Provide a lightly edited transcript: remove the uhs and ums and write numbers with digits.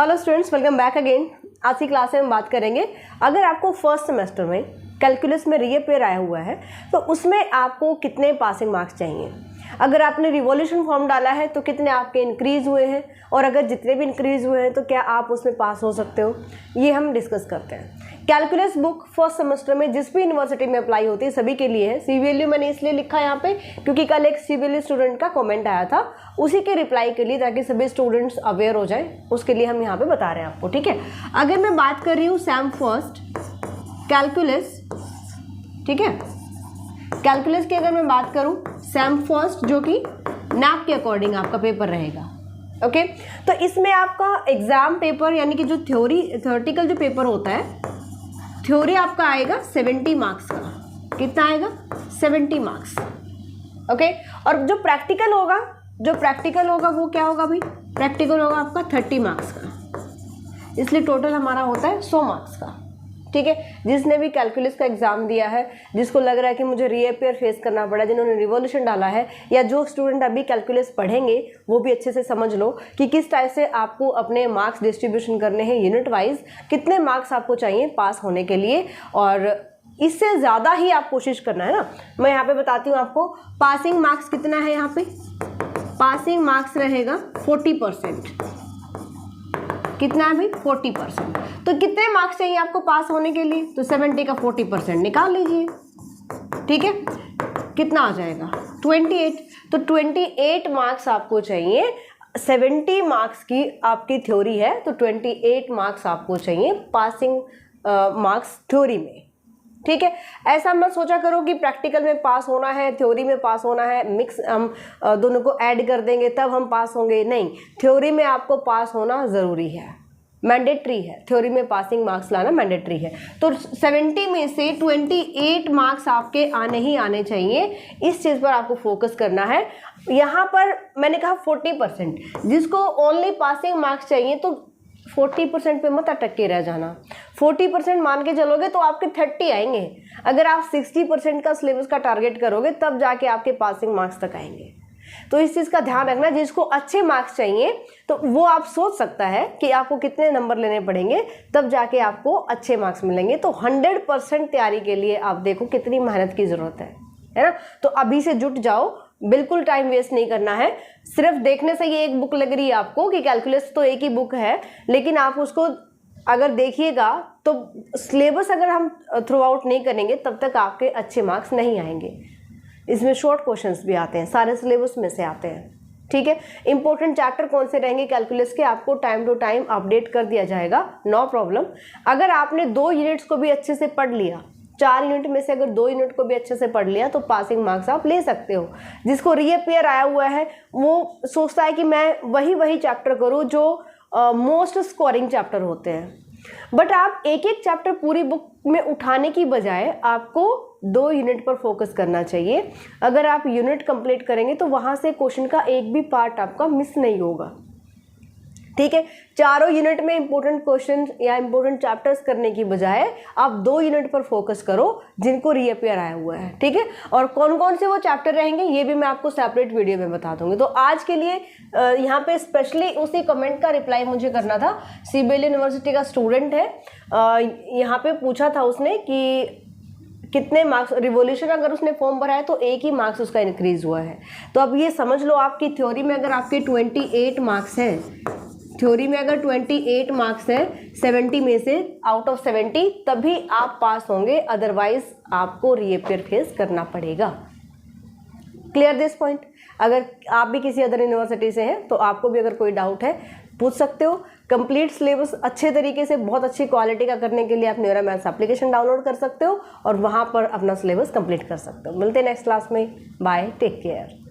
Hello students, welcome back again. आज की class में हम बात करेंगे, अगर आपको फर्स्ट सेमेस्टर में कैलकुलस में रीअपेयर आया हुआ है तो उसमें आपको कितने पासिंग मार्क्स चाहिए। अगर आपने रिवॉल्यूशन फॉर्म डाला है तो कितने आपके इंक्रीज़ हुए हैं, और अगर जितने भी इंक्रीज़ हुए हैं तो क्या आप उसमें पास हो सकते हो, ये हम डिस्कस करते हैं। कैलकुलस बुक फर्स्ट सेमेस्टर में जिस भी यूनिवर्सिटी में अप्लाई होती है सभी के लिए है। CVLU मैंने इसलिए लिखा है यहाँ पे क्योंकि कल एक CVLU स्टूडेंट का कमेंट आया था, उसी के रिप्लाई के लिए, ताकि सभी स्टूडेंट्स अवेयर हो जाएं, उसके लिए हम यहाँ पे बता रहे हैं आपको। ठीक है, अगर मैं बात कर रही हूँ सैम फर्स्ट कैलकुलस, ठीक है, कैलकुलस की अगर मैं बात करूँ सैम फर्स्ट, जो कि NAAC के अकॉर्डिंग आपका पेपर रहेगा। ओके, तो इसमें आपका एग्जाम पेपर यानी कि जो थ्योरेटिकल जो पेपर होता है, थ्योरी आपका आएगा 70 मार्क्स का। कितना आएगा? 70 मार्क्स। ओके, और जो प्रैक्टिकल होगा वो क्या होगा भाई? प्रैक्टिकल होगा आपका 30 मार्क्स का, इसलिए टोटल हमारा होता है 100 मार्क्स का। ठीक है, जिसने भी कैलकुलस का एग्जाम दिया है, जिसको लग रहा है कि मुझे रीअपेयर फेस करना पड़ा, जिन्होंने रिवॉल्यूशन डाला है, या जो स्टूडेंट अभी कैलकुलस पढ़ेंगे, वो भी अच्छे से समझ लो कि किस टाइप से आपको अपने मार्क्स डिस्ट्रीब्यूशन करने हैं यूनिट वाइज, कितने मार्क्स आपको चाहिए पास होने के लिए, और इससे ज़्यादा ही आप कोशिश करना है ना। मैं यहाँ पे बताती हूँ आपको पासिंग मार्क्स कितना है। यहाँ पे पासिंग मार्क्स रहेगा 40%। कितना है भाई? 40%। तो कितने मार्क्स चाहिए आपको पास होने के लिए? तो 70 का 40% निकाल लीजिए। ठीक है, कितना आ जाएगा? 28। तो 28 मार्क्स आपको चाहिए। 70 मार्क्स की आपकी थ्योरी है, तो 28 मार्क्स आपको चाहिए पासिंग मार्क्स थ्योरी में। ठीक है, ऐसा मत सोचा करो कि प्रैक्टिकल में पास होना है, थ्योरी में पास होना है, मिक्स हम दोनों को ऐड कर देंगे तब हम पास होंगे। नहीं, थ्योरी में आपको पास होना ज़रूरी है, मैंडेटरी है। थ्योरी में पासिंग मार्क्स लाना मैंडेटरी है। तो 70 में से 28 मार्क्स आपके आने ही आने चाहिए। इस चीज़ पर आपको फोकस करना है। यहाँ पर मैंने कहा 40%, जिसको ओनली पासिंग मार्क्स चाहिए, तो 40% पे मत अटक के रह जाना। 40% मान के चलोगे तो आपके 30 आएंगे। अगर आप 60% का सिलेबस का टारगेट करोगे तब जाके आपके पासिंग मार्क्स तक आएंगे। तो इस चीज़ का ध्यान रखना। जिसको अच्छे मार्क्स चाहिए तो वो आप सोच सकता है कि आपको कितने नंबर लेने पड़ेंगे, तब जाके आपको अच्छे मार्क्स मिलेंगे। तो 100% तैयारी के लिए आप देखो कितनी मेहनत की ज़रूरत है ना। तो अभी से जुट जाओ, बिल्कुल टाइम वेस्ट नहीं करना है। सिर्फ देखने से ये एक बुक लग रही है आपको कि कैलकुलस तो एक ही बुक है, लेकिन आप उसको अगर देखिएगा तो सिलेबस अगर हम थ्रू आउट नहीं करेंगे तब तक आपके अच्छे मार्क्स नहीं आएंगे। इसमें शॉर्ट क्वेश्चंस भी आते हैं, सारे सिलेबस में से आते हैं। ठीक है, इंपॉर्टेंट चैप्टर कौन से रहेंगे कैलकुलस के, आपको टाइम टू टाइम अपडेट कर दिया जाएगा, नो प्रॉब्लम। अगर आपने 2 यूनिट्स को भी अच्छे से पढ़ लिया, 4 यूनिट में से अगर 2 यूनिट को भी अच्छे से पढ़ लिया, तो पासिंग मार्क्स आप ले सकते हो। जिसको रीअपेयर आया हुआ है वो सोचता है कि मैं वही चैप्टर करूँ जो मोस्ट स्कोरिंग चैप्टर होते हैं, बट आप एक एक चैप्टर पूरी बुक में उठाने की बजाय आपको 2 यूनिट पर फोकस करना चाहिए। अगर आप यूनिट कंप्लीट करेंगे तो वहाँ से क्वेश्चन का एक भी पार्ट आपका मिस नहीं होगा। ठीक है, चारों यूनिट में इंपॉर्टेंट क्वेश्चन या इंपॉर्टेंट चैप्टर्स करने की बजाय आप 2 यूनिट पर फोकस करो जिनको रीअपेयर आया हुआ है। ठीक है, और कौन कौन से वो चैप्टर रहेंगे ये भी मैं आपको सेपरेट वीडियो में बता दूंगी। तो आज के लिए यहाँ पे स्पेशली उसी कमेंट का रिप्लाई मुझे करना था। CBL यूनिवर्सिटी का स्टूडेंट है, यहाँ पे पूछा था उसने कि कितने मार्क्स, रिवॉल्यूशन अगर उसने फॉर्म भरा है तो 1 ही मार्क्स उसका इंक्रीज हुआ है। तो अब ये समझ लो, आपकी थ्योरी में अगर आपके 28 मार्क्स हैं, थ्योरी में अगर 28 मार्क्स है 70 में से, आउट ऑफ 70, तभी आप पास होंगे, अदरवाइज आपको रीअपेयर फेस करना पड़ेगा। Clear this point? अगर आप भी किसी अदर यूनिवर्सिटी से हैं तो आपको भी अगर कोई डाउट है पूछ सकते हो। कंप्लीट सिलेबस अच्छे तरीके से, बहुत अच्छी क्वालिटी का करने के लिए आप न्यूरा मैथ्स एप्लीकेशन डाउनलोड कर सकते हो और वहाँ पर अपना सिलेबस कंप्लीट कर सकते हो। मिलते हैं नेक्स्ट क्लास में। Bye, take care.